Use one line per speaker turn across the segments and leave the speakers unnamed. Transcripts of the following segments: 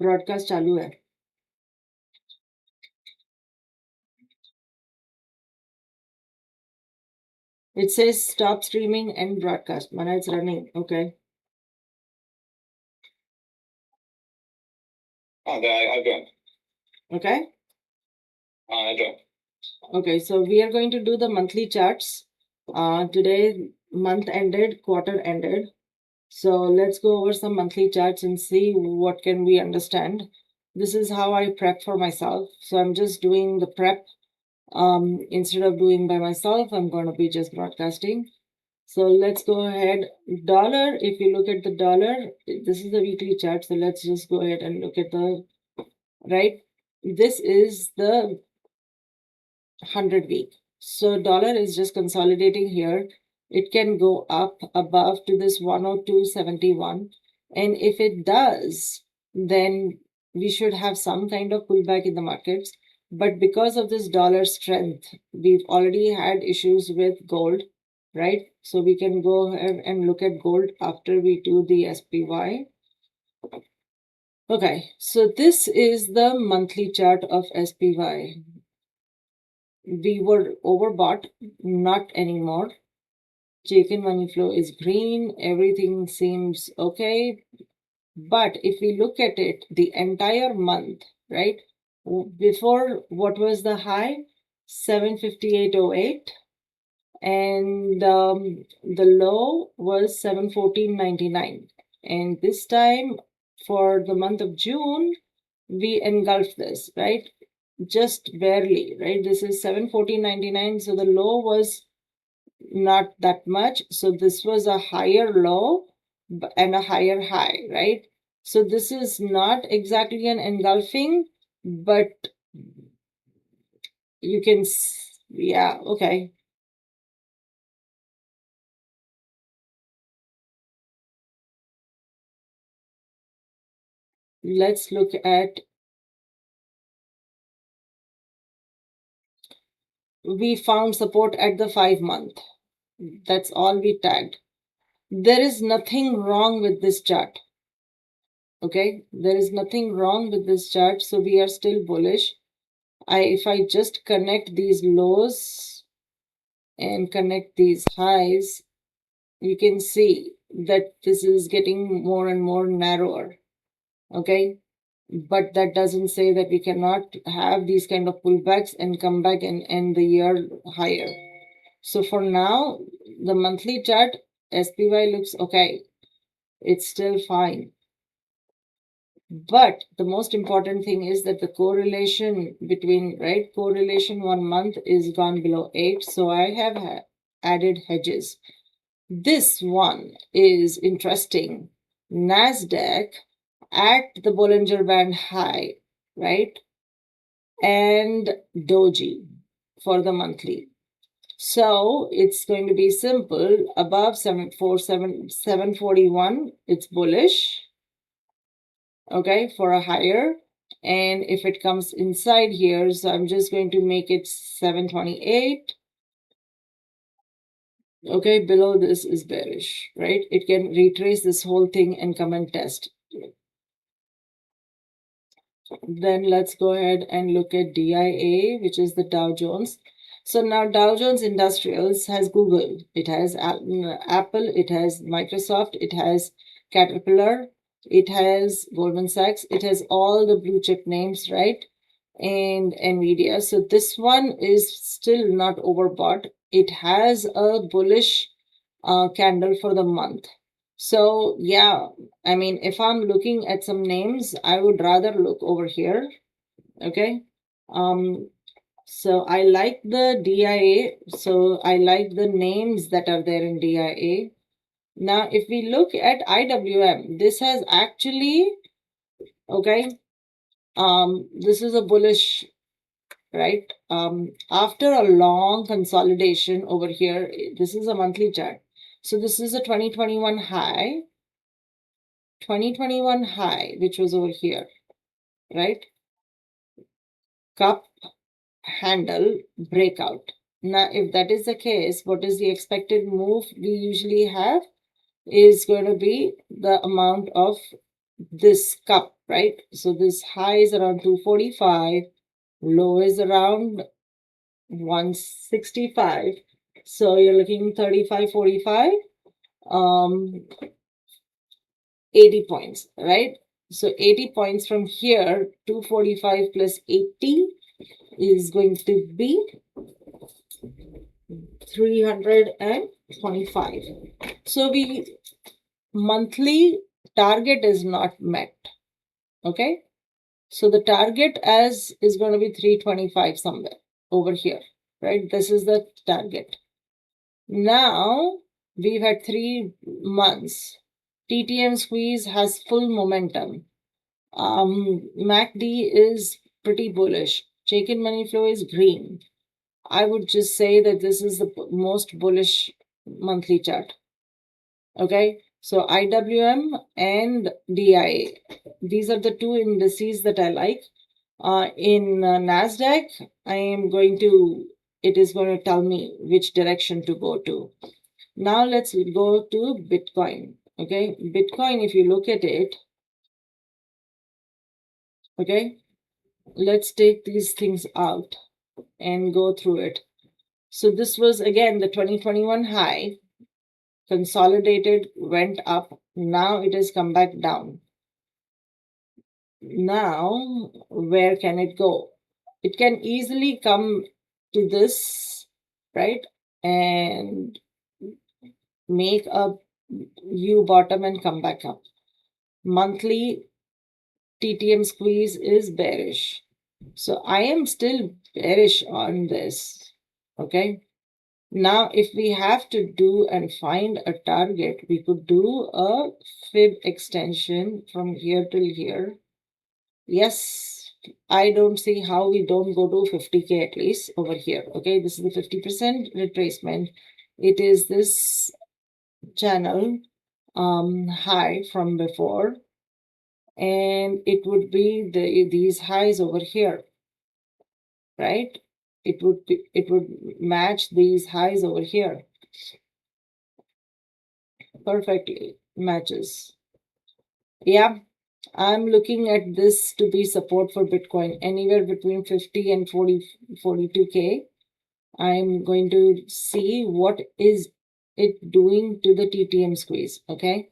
broadcast चालू है. It says stop streaming and broadcast. Mana, it's running. Okay.
I don't.
Okay.
I don't.
Okay, so we are going to do the monthly charts. Today, month ended, quarter ended. So let's go over some monthly charts and see what can we understand. This is how I prep for myself. So I'm just doing the prep. Instead of doing by myself, I'm going to be just broadcasting. So let's go ahead. Dollar, if you look at the dollar, this is the weekly chart. So let's just go ahead and look at the, right? This is the 100 week. So dollar is just consolidating here. It can go up above to this 102.71. And if it does, then we should have some kind of pullback in the markets. But because of this dollar strength, we've already had issues with gold, right? So we can go ahead and look at gold after we do the SPY. Okay, so this is the monthly chart of SPY. We were overbought, not anymore. Chicken money flow is green, everything seems okay. But if we look at it, the entire month, right? Before, what was the high? 758.08. And the low was 714.99. And this time, for the month of June, we engulfed this, right? Just barely, right? This is 714.99. So the low was not that much. So this was a higher low and a higher high, right? So this is not exactly an engulfing, but you can, yeah, okay. Let's look at, we found support at the 5 month. That's all we tagged. There is nothing wrong with this chart. Okay, there is nothing wrong with this chart. So we are still bullish. If I just connect these lows and connect these highs, you can see that this is getting more and more narrower. Okay, but that doesn't say that we cannot have these kind of pullbacks and come back and end the year higher. So for now, the monthly chart, SPY looks okay. It's still fine. But the most important thing is that the correlation between, right, correlation 1 month is gone below 8. So I have added hedges. This one is interesting. NASDAQ at the Bollinger Band high, right? And Doji for the monthly. So it's going to be simple. Above 741, it's bullish. Okay, for a higher. And if it comes inside here, so I'm just going to make it 728. Okay, below this is bearish, right? It can retrace this whole thing and come and test. Then let's go ahead and look at DIA, which is the Dow Jones. So now Dow Jones Industrials has Google, it has Apple, it has Microsoft, it has Caterpillar, it has Goldman Sachs, it has all the blue chip names, right? And Nvidia. So this one is still not overbought. It has a bullish candle for the month. So yeah, I mean, if I'm looking at some names, I would rather look over here. Okay. So I like the DIA. So I like the names that are there in DIA. Now, if we look at IWM, this has actually, okay, this is a bullish, right? After a long consolidation over here, this is a monthly chart. So this is a 2021 high, 2021 high, which was over here, right? Cup handle breakout. Now, if that is the case, what is the expected move we usually have is going to be the amount of this cup, right? So this high is around 245, low is around 165. So you're looking 35, 45, 80 points, right? So 80 points from here, 245 plus 80 is going to be 325. So we monthly target is not met. Okay. So the target as is going to be 325 somewhere over here, right? This is the target. Now we've had 3 months. TTM squeeze has full momentum. MACD is pretty bullish. Check-in money flow is green. I would just say that this is the most bullish monthly chart. Okay, so IWM and DIA. These are the two indices that I like. In NASDAQ, I am going to, it is going to tell me which direction to go to. Now let's go to Bitcoin. Okay, Bitcoin, if you look at it, okay, let's take these things out and go through it. So this was again the 2021 high, consolidated, went up. Now it has come back down. Now, where can it go? It can easily come to this, right? And make a U bottom and come back up. Monthly TTM squeeze is bearish. So I am still bearish on this. Okay. Now, if we have to do and find a target, we could do a fib extension from here till here. Yes, I don't see how we don't go to 50K at least over here. Okay, this is the 50% retracement. It is this channel high from before, and it would be these highs over here, right? It would match these highs over here. Perfectly matches. Yeah, I'm looking at this to be support for Bitcoin anywhere between 50 and 42K. I'm going to see what is it doing to the TTM squeeze. Okay.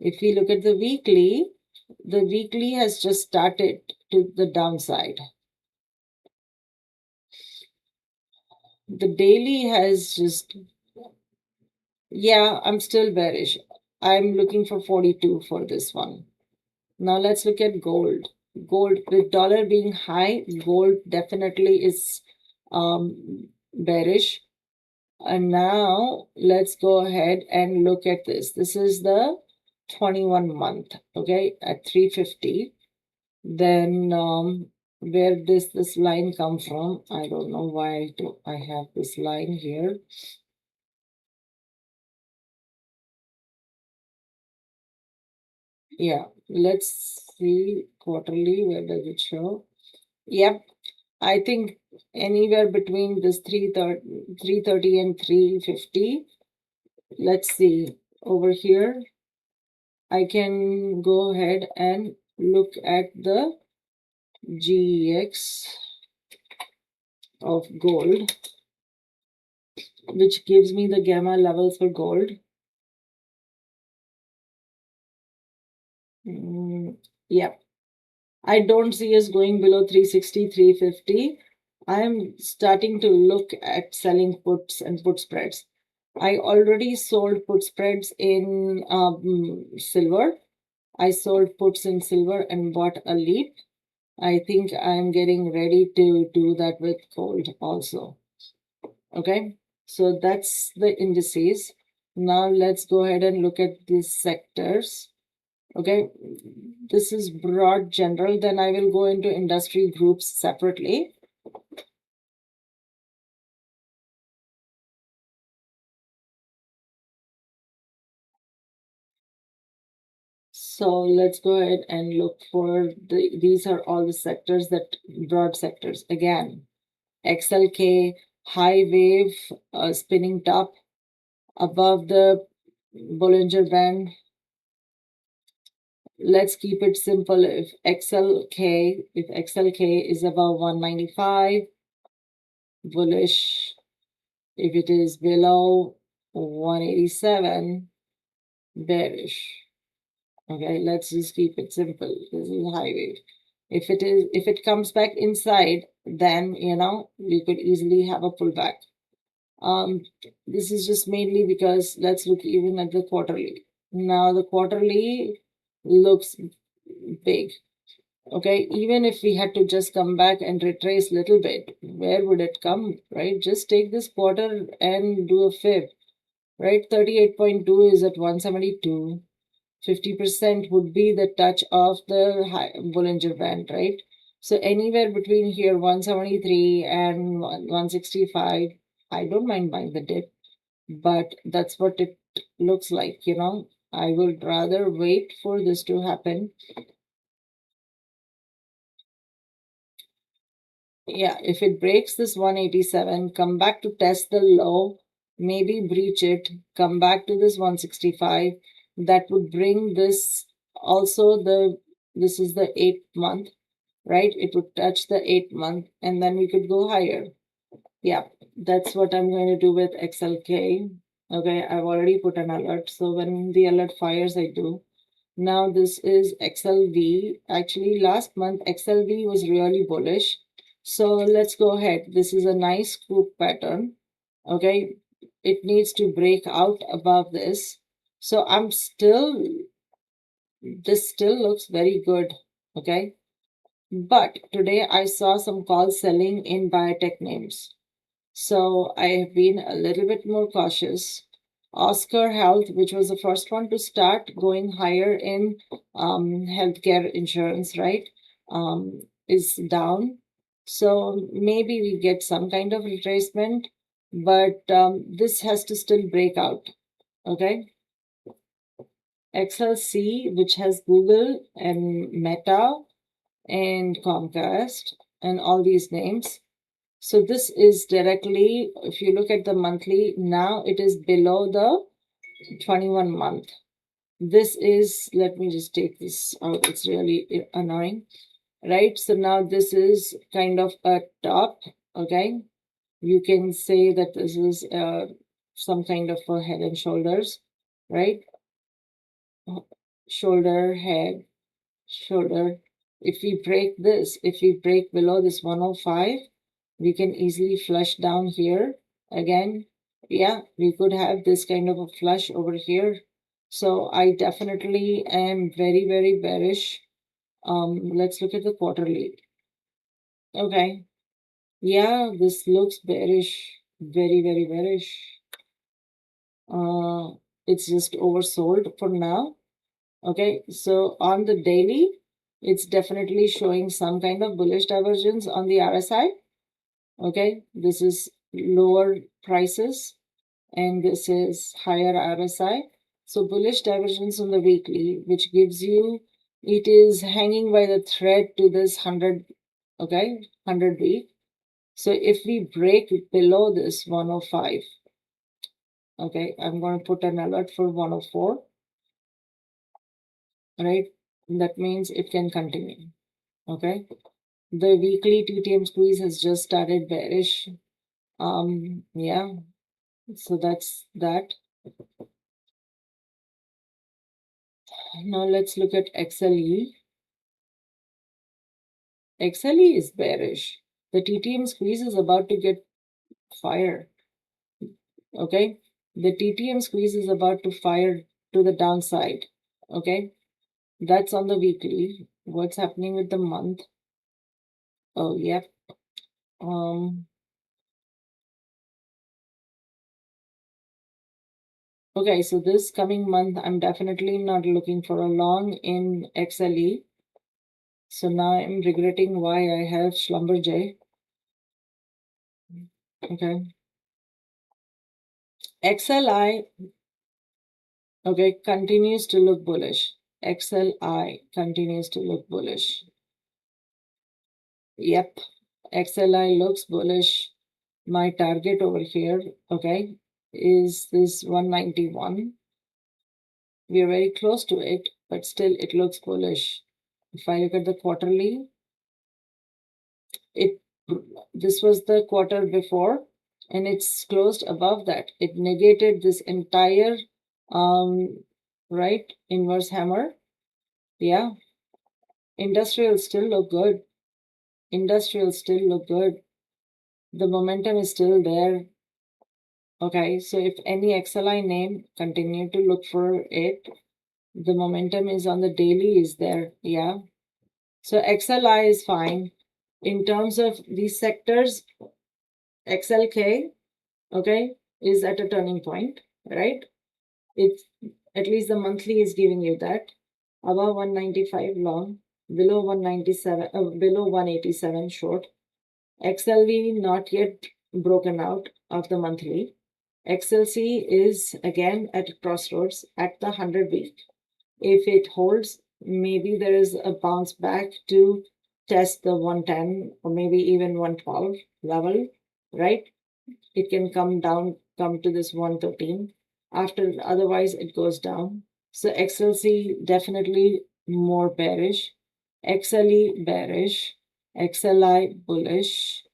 If we look at the weekly has just started to the downside. The daily has just, yeah, I'm still bearish. I'm looking for 42 for this one. Now let's look at gold. Gold, with dollar being high, gold definitely is bearish. And now let's go ahead and look at this. This is the 21 month, okay, at 350. Then where does this line come from? I don't know why I have this line here. Yeah, let's see quarterly. Where does it show? Yep, I think anywhere between this 330 and 350. Let's see over here. I can go ahead and look at the GEX of gold, which gives me the gamma levels for gold. Yeah, I don't see us going below 360, 350. I'm starting to look at selling puts and put spreads. I already sold put spreads in silver. I sold puts in silver and bought a leap. I think I'm getting ready to do that with gold also. Okay, so that's the indices. Now let's go ahead and look at these sectors. Okay, this is broad general. Then I will go into industry groups separately. So let's go ahead and look for these are all the sectors that broad sectors. Again, XLK, high wave, spinning top above the Bollinger Band. let's keep it simple. If XLK is above 195, bullish. If it is below 187, bearish. Okay, let's just keep it simple. This is high wave. If it comes back inside, then we could easily have a pullback. This is just mainly because let's look even at the quarterly. Now the quarterly looks big. Okay, even if we had to just come back and retrace a little bit, where would it come, right? Just take this quarter and do a fib, right? 38.2 is at 172. 50% would be the touch of the Bollinger Band, right? So anywhere between here, 173 and 165, I don't mind buying the dip, but that's what it looks like, I would rather wait for this to happen. Yeah, if it breaks this 187, come back to test the low, maybe breach it, come back to this 165, that would bring this also this is the 8th month, right? It would touch the 8th month and then we could go higher. Yeah, that's what I'm going to do with XLK. Okay, I've already put an alert. So when the alert fires, I do. Now this is XLV. Actually, last month XLV was really bullish. So let's go ahead. This is a nice scoop pattern. Okay, it needs to break out above this. So this still looks very good. Okay, but today I saw some calls selling in biotech names. So I have been a little bit more cautious. Oscar Health, which was the first one to start going higher in healthcare insurance, right, is down. So maybe we get some kind of retracement, but this has to still break out. Okay. XLC, which has Google and Meta and Comcast and all these names. So this is directly, if you look at the monthly, now it is below the 21 month. This is, let me just take this out. It's really annoying, right? So now this is kind of a top, okay? You can say that this is some kind of a head and shoulders, right? Shoulder, head, shoulder. If we break below this 105, we can easily flush down here again. Yeah, we could have this kind of a flush over here. So I definitely am very, very bearish. Let's look at the quarterly. Okay. Yeah, this looks bearish. Very, very bearish. It's just oversold for now. Okay, so on the daily, it's definitely showing some kind of bullish divergence on the RSI. Okay, this is lower prices and this is higher RSI. So bullish divergence on the weekly, which gives you, it is hanging by the thread to this 100, okay, 100 week. So if we break below this 105, okay, I'm going to put an alert for 104, right? That means it can continue, okay? The weekly TTM squeeze has just started bearish. Yeah, so that's that. Now let's look at XLE. XLE is bearish. The TTM squeeze is about to get fired. Okay, the TTM squeeze is about to fire to the downside. Okay, that's on the weekly. What's happening with the month? Oh, yep. Okay, so this coming month, I'm definitely not looking for a long in XLE. So now I'm regretting why I have Schlumberger. Okay. XLI, okay, continues to look bullish. XLI continues to look bullish. Yep, XLI looks bullish. My target over here, okay, is this 191. We are very close to it, but still it looks bullish. If I look at the quarterly, this was the quarter before, and it's closed above that. It negated this entire right inverse hammer. Yeah, industrial still look good. Industrial still look good. The momentum is still there. Okay, so if any XLI name, continue to look for it. The momentum is on the daily is there. Yeah, so XLI is fine. In terms of these sectors, XLK, okay, is at a turning point, right? It's at least the monthly is giving you that. Above 195 long, below 197, below 187 short. XLV not yet broken out of the monthly. XLC is again at crossroads at the 100 week. If it holds, maybe there is a bounce back to test the 110 or maybe even 112 level, right? It can come down, come to this 113. After, otherwise, it goes down. So XLC definitely more bearish. XLE bearish. XLI bullish.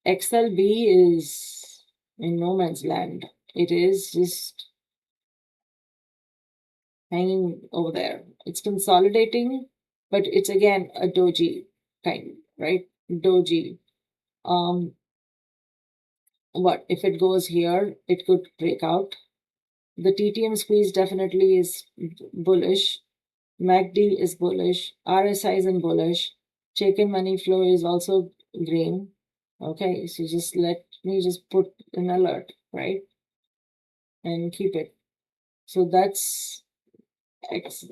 XLB is in no man's land. It is just hanging over there. It's consolidating, but it's again a doji kind, right? Doji. What if it goes here? It could break out. The TTM squeeze definitely is bullish. MACD is bullish. RSI is in bullish. Check-in money flow is also green. Okay, so just let me just put an alert, right? And keep it. So that's X.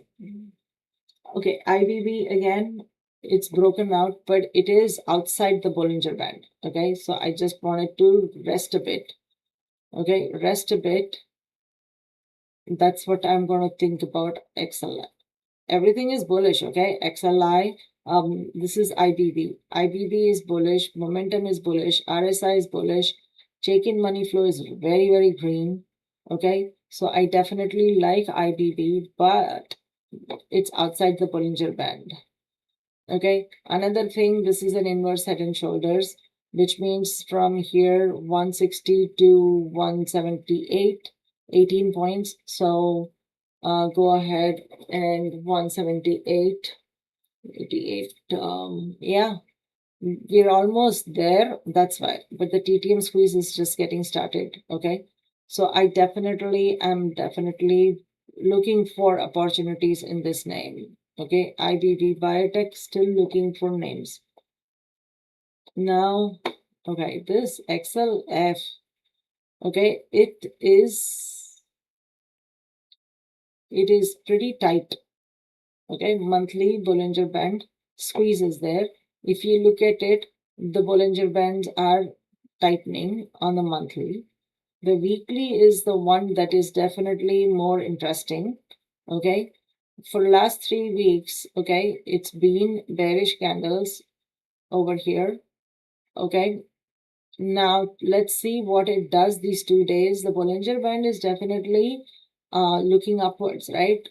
Okay, IBB again, it's broken out, but it is outside the Bollinger Band. Okay, so I just wanted to rest a bit. Okay, rest a bit. That's what I'm going to think about XLI. Everything is bullish, okay? XLI, this is IBB. IBB is bullish, momentum is bullish, RSI is bullish, check-in money flow is very, very green, okay? So I definitely like IBB, but it's outside the Bollinger Band, okay? Another thing, this is an inverse head and shoulders, which means from here 160 to 178, 18 points. So go ahead and 178, 88. Yeah, we're almost there. That's why. But the TTM squeeze is just getting started. Okay. So I definitely am looking for opportunities in this name. Okay. IBB Biotech still looking for names. Now, okay, this XLF. Okay, it is pretty tight. Okay, monthly Bollinger Band squeeze is there. If you look at it, the Bollinger Bands are tightening on the monthly. The weekly is the one that is definitely more interesting. Okay, for last 3 weeks, okay, it's been bearish candles over here. Okay, now let's see what it does these 2 days. The Bollinger Band is definitely looking upwards, right?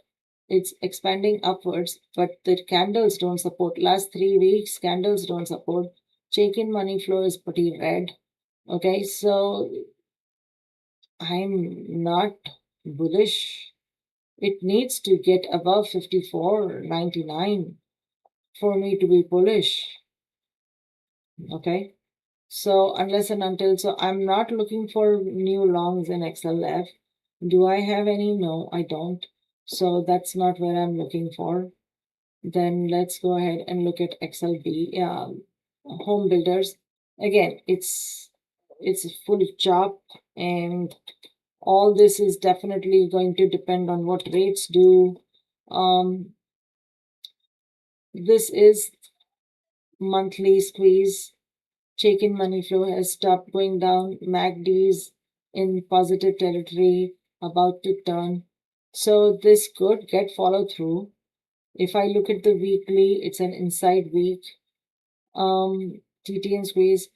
It's expanding upwards, but the candles don't support. Last 3 weeks, candles don't support. Check-in money flow is pretty red. Okay, so I'm not bullish. It needs to get above 54.99 for me to be bullish. Okay, so unless and until, so I'm not looking for new longs in XLF. Do I have any? No, I don't. So that's not where I'm looking for. Then let's go ahead and look at XLB, home builders. Again, it's full chop, and all this is definitely going to depend on what rates do. This is monthly squeeze. Check-in money flow has stopped going down. MACD's in positive territory, about to turn. So this could get followed through. If I look at the weekly, it's an inside week. TTN squeeze.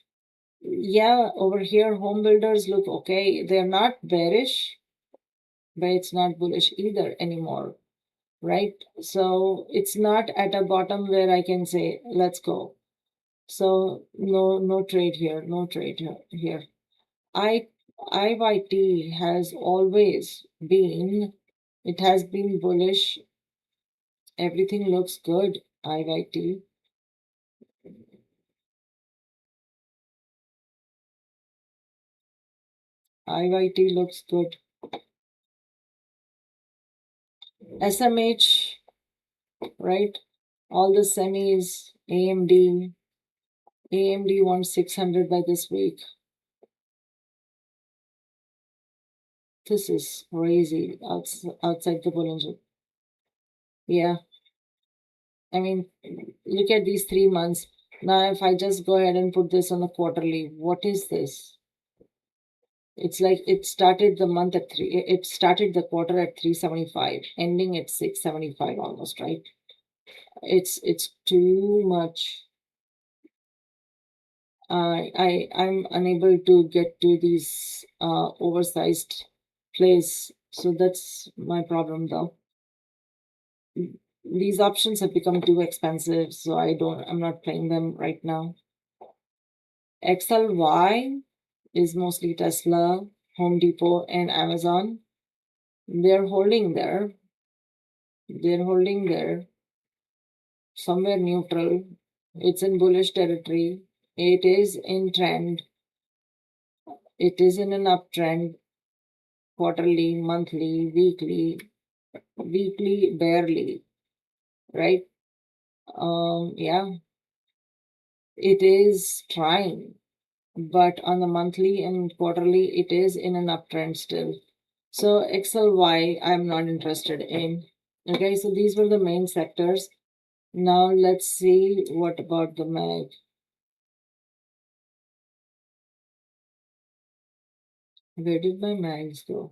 Yeah, over here, home builders look okay. They're not bearish. but it's not bullish either anymore, right? So it's not at a bottom where I can say, let's go. So no trade here, no trade here. I IYT has always been, it has been bullish. Everything looks good. IYT. IYT looks good. SMH, right? All the semis, AMD wants 600 by this week. This is crazy outside the Bollinger. Yeah, I mean, look at these 3 months. Now, if I just go ahead and put this on a quarterly, what is this? It's like it started the month at three. It started the quarter at 375, ending at 675 almost, right? It's too much. I'm unable to get to these oversized plays, so that's my problem though. These options have become too expensive, so I'm not playing them right now. XLY is mostly Tesla, Home Depot, and Amazon. They're holding there. They're holding there, somewhere neutral. It's in bullish territory. It is in trend. It is in an uptrend. Quarterly, monthly, weekly barely, right? Yeah, it is trying, but on the monthly and quarterly, it is in an uptrend still. So XLY, I'm not interested in. Okay, so these were the main sectors. Now let's see what about the MAG. Where did my MAGs go?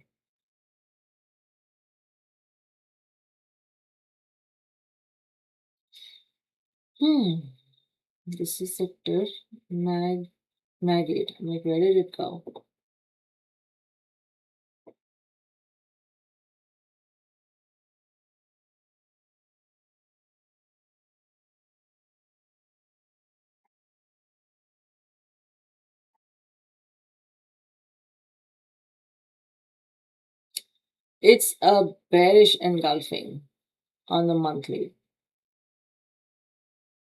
This is sector MAG 8. I'm like, where did it go? It's a bearish engulfing on the monthly,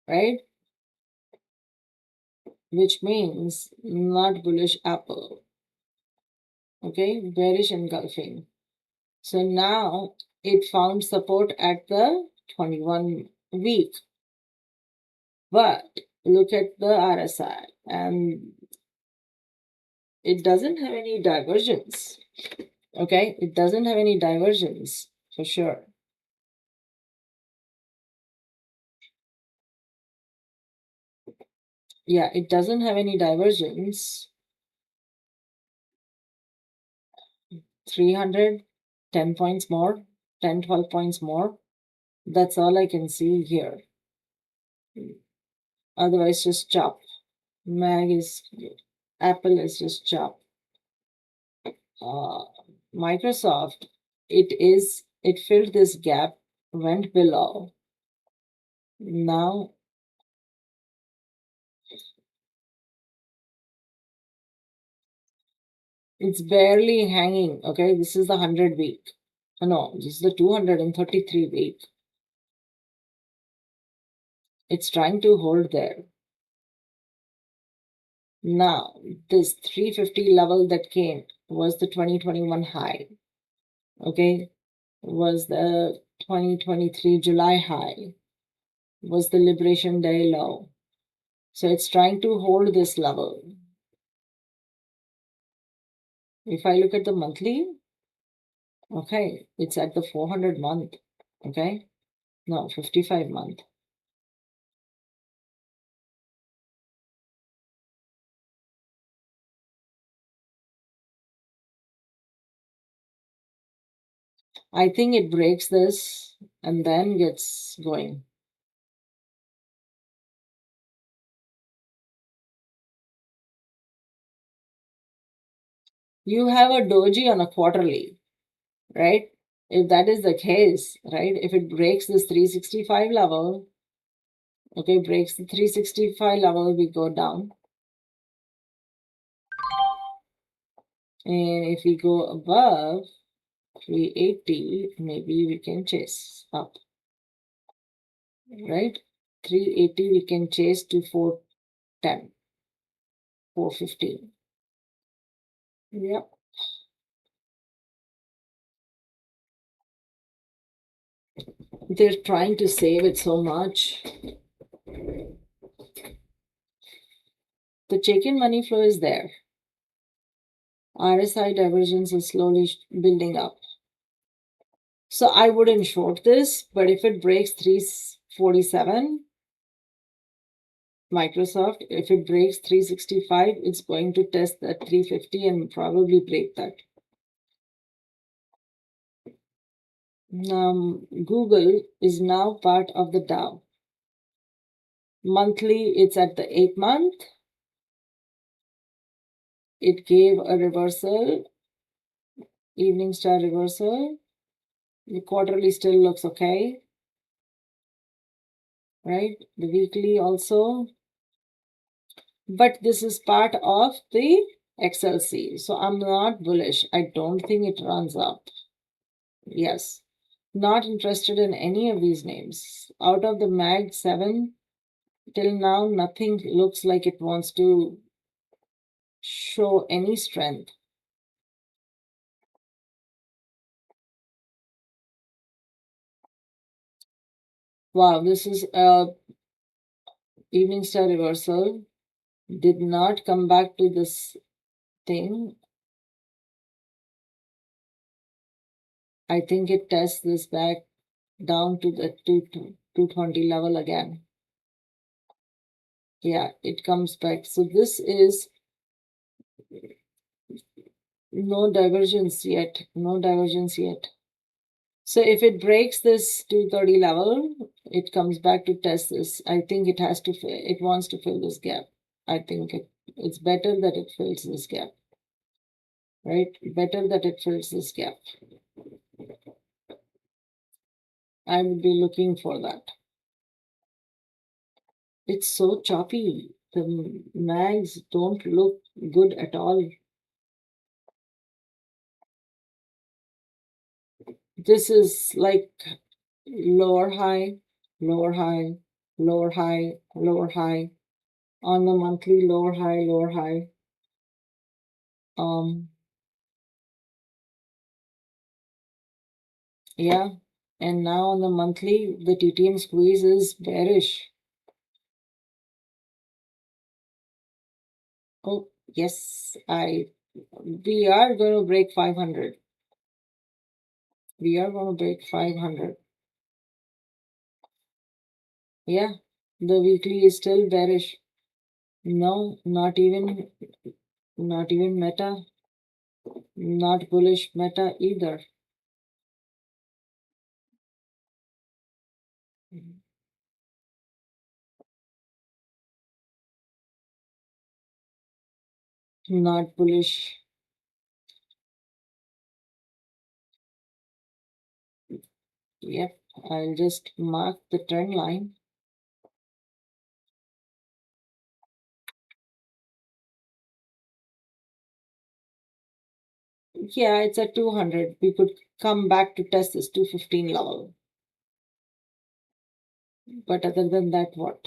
right? Which means not bullish Apple. Okay, bearish engulfing. So now it found support at the 21 week. But look at the RSI, and it doesn't have any divergence. Okay, it doesn't have any divergence for sure. Yeah, it doesn't have any divergence. 300, 10 points more, 10, 12 points more. That's all I can see here. Otherwise, just chop. Mag is, Apple is just chop. Microsoft, it filled this gap, went below. Now it's barely hanging. Okay, this is the 100 week. No, this is the 233 week. It's trying to hold there. Now, this 350 level that came was the 2021 high. Okay, was the 2023 July high, was the Liberation Day low. So it's trying to hold this level. If I look at the monthly, okay, it's at the 400 month. Okay, no, 55 month. I think it breaks this and then gets going. You have a doji on a quarterly. right? If that is the case, right, if it breaks this 365 level, okay, breaks the 365 level, we go down. And if we go above 380, maybe we can chase up, right? 380, we can chase to 410, 415. Yep. They're trying to save it so much. The check-in money flow is there. RSI divergence is slowly building up. So I wouldn't short this, but if it breaks 347, Microsoft, if it breaks 365, it's going to test that 350 and probably break that. Google is now part of the Dow. Monthly, it's at the 8th month. It gave a reversal, evening star reversal. The quarterly still looks okay, right? The weekly also. But this is part of the XLC. So I'm not bullish. I don't think it runs up. Yes. Not interested in any of these names. Out of the MAG 7, till now, nothing looks like it wants to show any strength. Wow, this is a evening star reversal. Did not come back to this thing. I think it tests this back down to the 220 level again. Yeah, it comes back. So this is no divergence yet. No divergence yet. So if it breaks this 230 level, it comes back to test this. I think it has to, it wants to fill this gap. I think it's better that it fills this gap, right? Better that it fills this gap. I would be looking for that. It's so choppy. The mags don't look good at all. This is like lower high, lower high, lower high, lower high. On the monthly, lower high, lower high. Yeah, and now on the monthly, the TTM squeeze is bearish. Oh, yes, we are going to break 500. We are going to break 500. Yeah, the weekly is still bearish. No, not even Meta, not bullish Meta either. Not bullish. Yep, I'll just mark the trend line. Yeah, it's at 200. We could come back to test this 215 level. But other than that, what?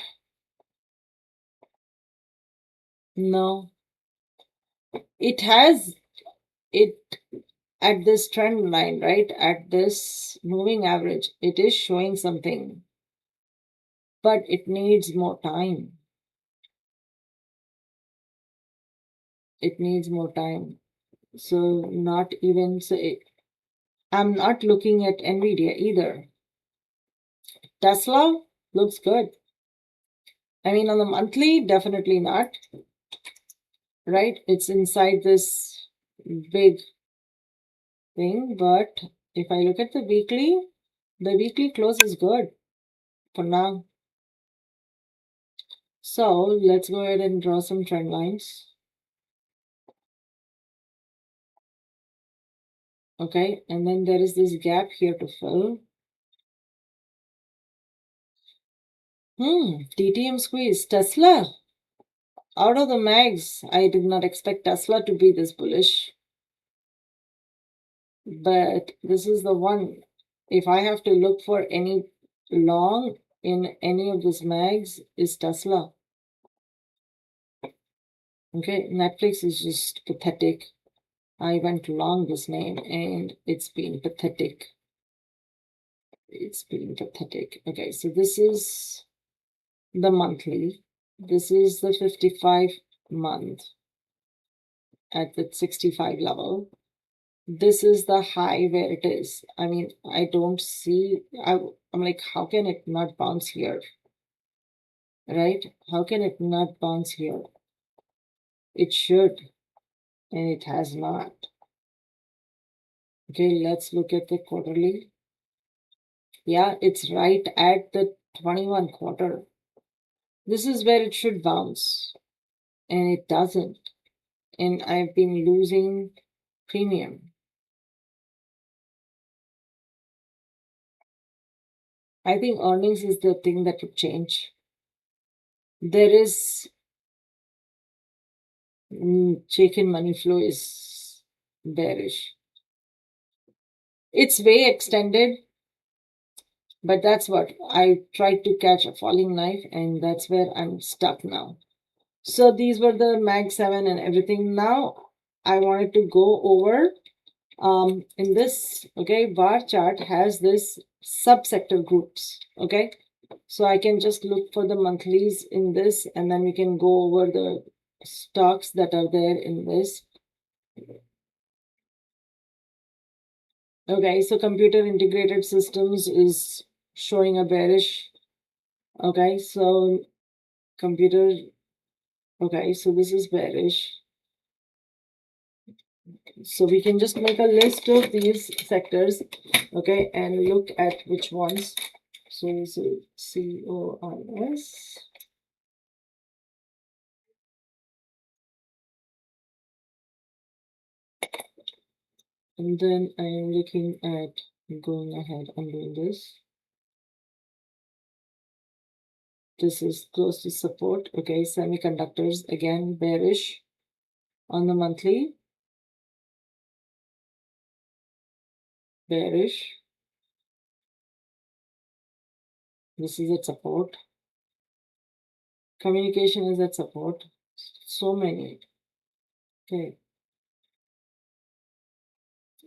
No. It has it at this trend line, right? At this moving average, it is showing something, but it needs more time. It needs more time. So not even so I'm not looking at Nvidia either. Tesla looks good. I mean, on the monthly, definitely not. Right? It's inside this big thing, but if I look at the weekly close is good for now. So let's go ahead and draw some trend lines. Okay, and then there is this gap here to fill. TTM squeeze. Tesla. Out of the mags, I did not expect Tesla to be this bullish. But this is the one. If I have to look for any long in any of these mags, is Tesla. Okay, Netflix is just pathetic. I went long this name and it's been pathetic. It's been pathetic. Okay, so this is the monthly. This is the 55 month at the 65 level. This is the high where it is. I mean, I don't see, I'm like, how can it not bounce here? Right? How can it not bounce here? It should, and it has not. Okay, let's look at the quarterly. Yeah, it's right at the 21 quarter. This is where it should bounce, and it doesn't. And I've been losing premium. I think earnings is the thing that would change. There is chicken money flow is bearish. It's way extended, but that's what I tried to catch a falling knife, and that's where I'm stuck now. So these were the Mag 7 and everything. Now I wanted to go over in this, okay, bar chart has this subsector groups, okay. So I can just look for the monthlies in this, and then we can go over the stocks that are there in this. Okay, so computer integrated systems is showing a bearish. Okay, so computer, okay, so this is bearish. So we can just make a list of these sectors, okay, and look at which ones. So CORS. And then I am looking at going ahead and doing this. This is close to support. Okay, semiconductors again bearish on the monthly. Bearish. This is at support. Communication is at support. So many. Okay.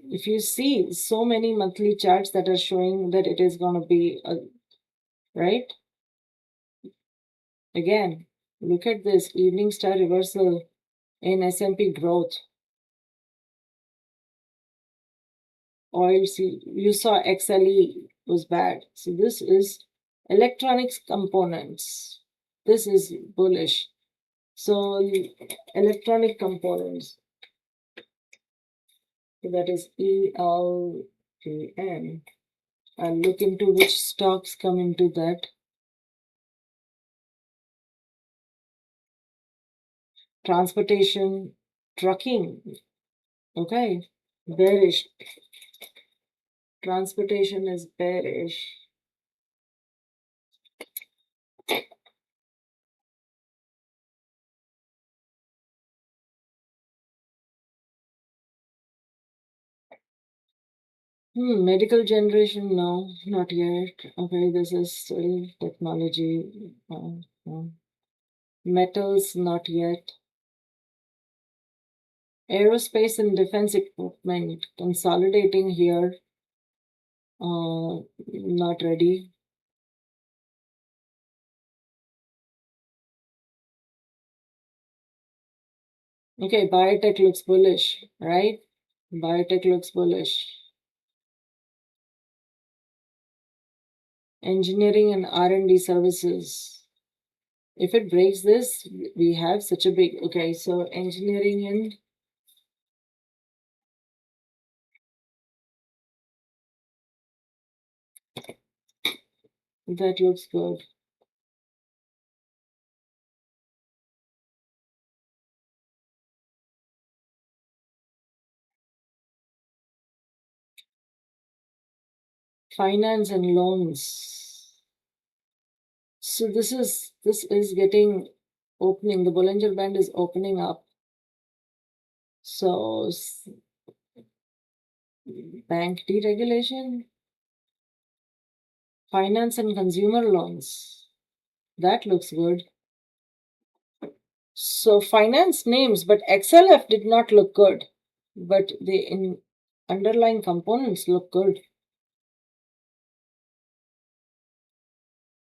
If you see so many monthly charts that are showing that it is going to be a, right. Again, look at this evening star reversal in S&P growth. Oil, see, you saw XLE was bad. So this is electronics components. This is bullish. So electronic components, that is ELAN. I'll look into which stocks come into that. Transportation, trucking, okay, bearish. Transportation is bearish. Medical generation, no, not yet. Okay, this is still technology. Metals, not yet. Aerospace and defense equipment, consolidating here. Not ready. Okay, biotech looks bullish, right? Biotech looks bullish. Engineering and R&D services. If it breaks this, we have such a big, okay, so engineering and that looks good. Finance and loans. So this is getting opening. The Bollinger Band is opening up. So bank deregulation, finance and consumer loans. That looks good. So finance names, but XLF did not look good. But the underlying components look good.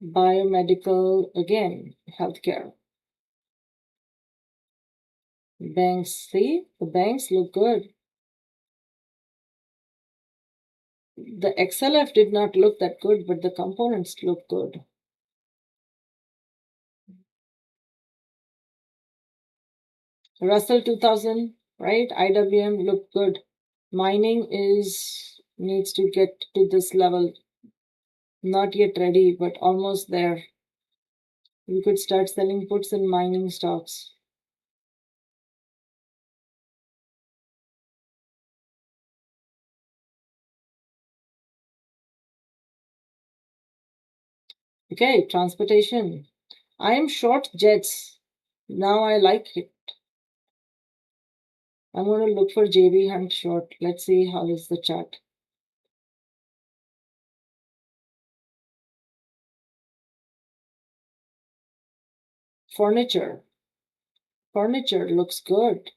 Biomedical, again, healthcare. Banks, see, the banks look good. The XLF did not look that good, but the components look good. Russell 2000, right? IWM looked good. Mining needs to get to this level. Not yet ready, but almost there. We could start selling puts in mining stocks. Okay, transportation. I am short jets. Now I like it. I'm going to look for JB Hunt short. Let's see how is the chart. Furniture. Furniture looks good,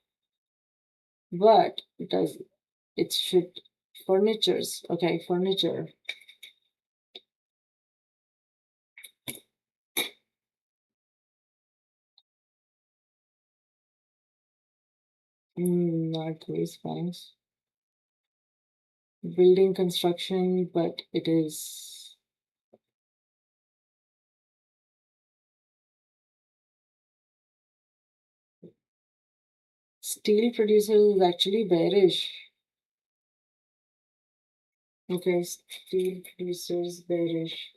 but it should furnitures. Okay, furniture. Not these banks. Building construction, but it is steel producers is actually bearish. Okay, steel producers bearish.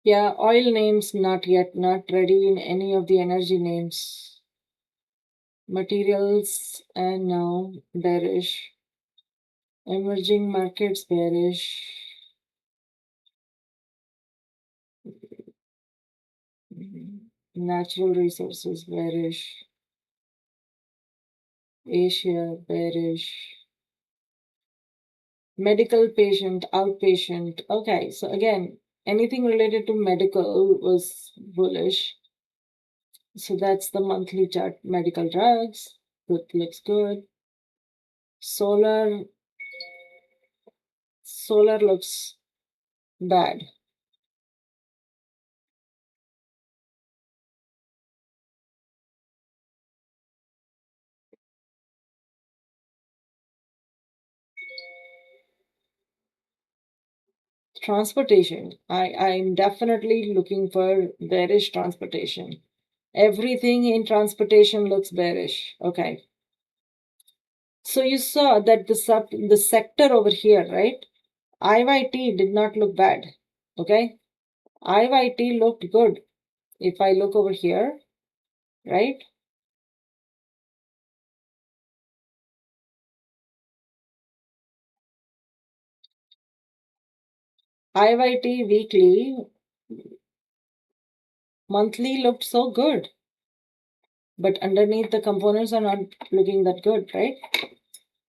Yeah, oil names not yet, not ready in any of the energy names. Materials and now bearish. Emerging markets bearish. Natural resources bearish. Asia bearish. Medical patient, outpatient. Okay, so again, anything related to medical was bullish. So that's the monthly chart. Medical drugs, good, looks good. Solar looks bad. Transportation. I'm definitely looking for bearish transportation. Everything in transportation looks bearish. Okay. So you saw that the sector over here, right? IYT did not look bad. Okay. IYT looked good. If I look over here, right? IYT weekly, monthly looked so good. But underneath the components are not looking that good, right?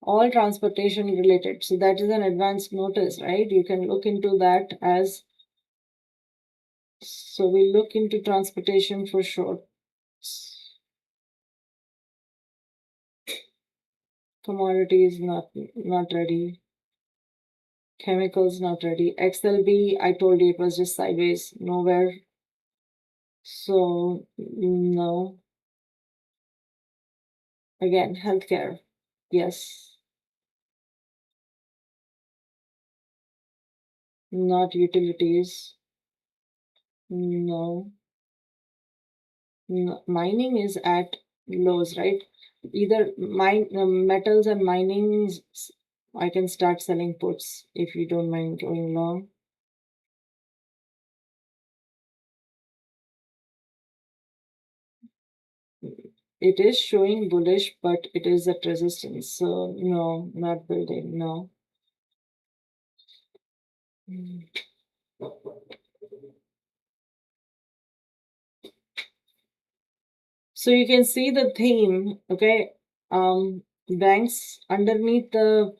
All transportation related. So that is an advanced notice, right? You can look into that as, so we look into transportation for sure. Commodities not ready. Chemicals not ready. XLB, I told you it was just sideways, nowhere. So no. Again, healthcare. Yes. Not utilities. No. Mining is at lows, right? Either metals and mining I can start selling puts if you don't mind going long. It is showing bullish, but it is at resistance. So no, not building, no. Mm. So you can see the theme, okay? Banks underneath the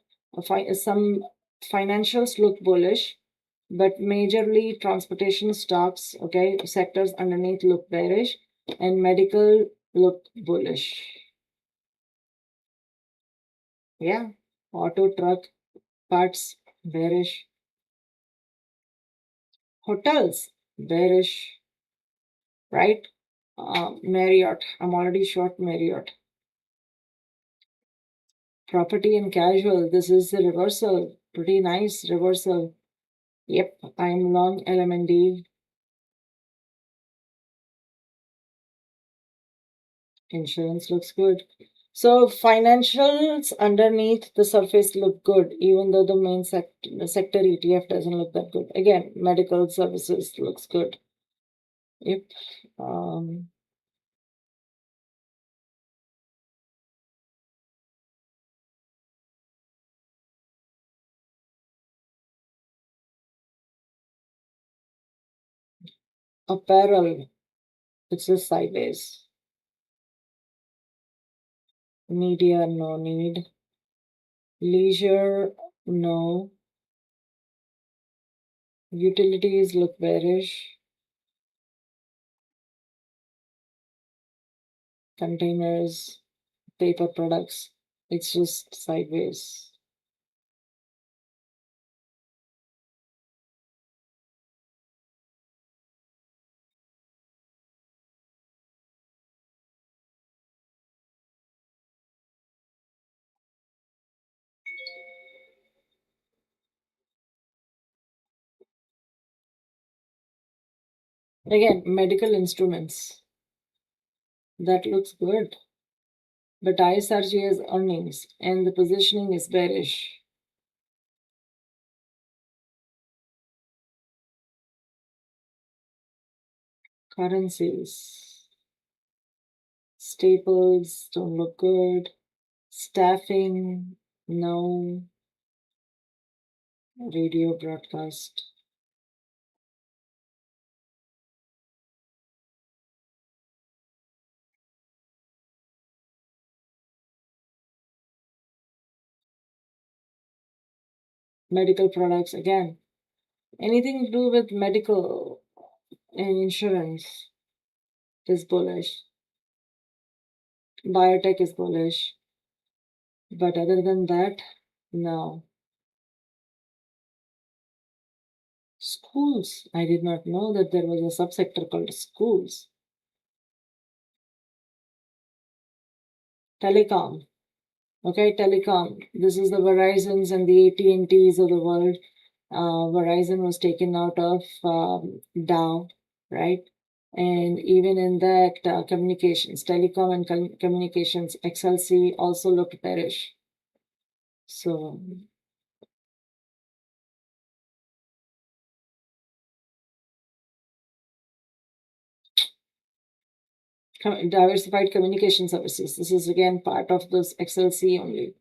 some financials look bullish, but majorly transportation stocks, okay, sectors underneath look bearish, and medical look bullish. Yeah, auto, truck, parts bearish, hotels bearish, right? Marriott, I'm already short Marriott. Property and casual, this is the reversal, pretty nice reversal. Yep, I'm long LMND. Insurance looks good. So financials underneath the surface look good, even though the main sector ETF doesn't look that good. Again, medical services looks good. Yep. Um, Apparel, it's just sideways. Media, no need. Leisure, no. Utilities look bearish. Containers, paper products, it's just sideways. Again, medical instruments, that looks good. But ISRG has earnings and the positioning is bearish. Currencies, staples don't look good. Staffing, no. Radio broadcast. Medical products, again, anything to do with medical and insurance is bullish. Biotech is bullish. But other than that, no. Schools. I did not know that there was a subsector called schools. Telecom. Okay, telecom. This is the Verizons and the AT&Ts of the world. Verizon was taken out of Dow, right? And even in that, communications, telecom and communications, XLC also looked bearish. So diversified communication services. This is again part of this XLC only.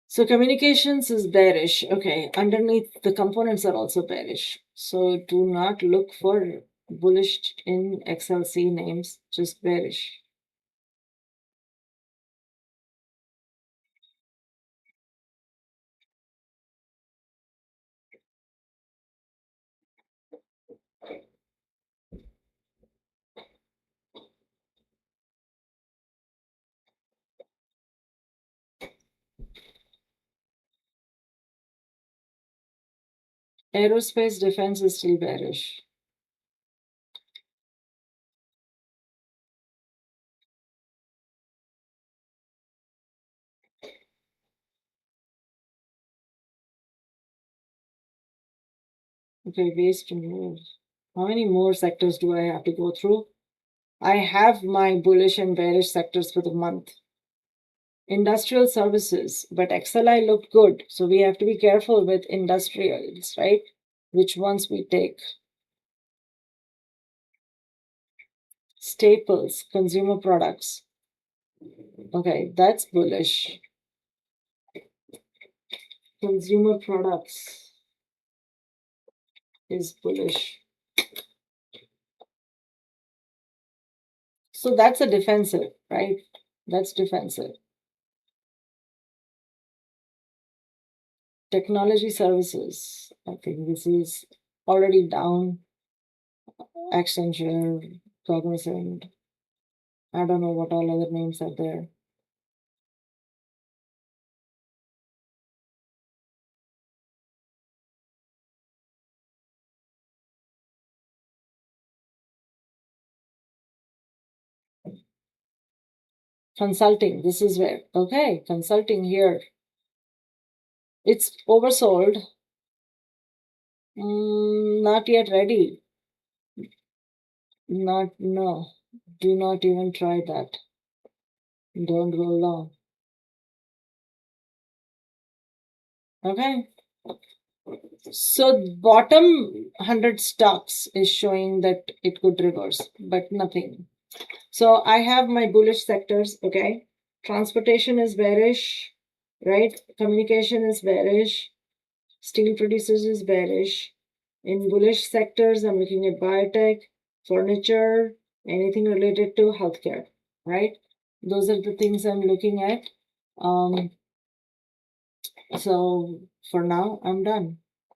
So communications is bearish. Okay, underneath the components are also bearish. So do not look for bullish in XLC names, just bearish. Aerospace defense is still bearish. Okay, ways to move. How many more sectors do I have to go through? I have my bullish and bearish sectors for the month. Industrial services, but XLI looked good. So we have to be careful with industrials, right? Which ones we take. Staples, consumer products. Okay, that's bullish. Consumer products is bullish. So that's a defensive, right? That's defensive. Technology services. I think this is already down. Accenture, Cognizant. I don't know what all other names are there. Consulting, this is where. Okay, consulting here. It's oversold. Not yet ready. No. Do not even try that. Don't go long. Okay. So bottom 100 stocks is showing that it could reverse, but nothing. So I have my bullish sectors, okay? Transportation is bearish, right? Communication is bearish. Steel producers is bearish. In bullish sectors, I'm looking at biotech, furniture, anything related to healthcare, right? Those are the things I'm looking at. So for now, I'm done.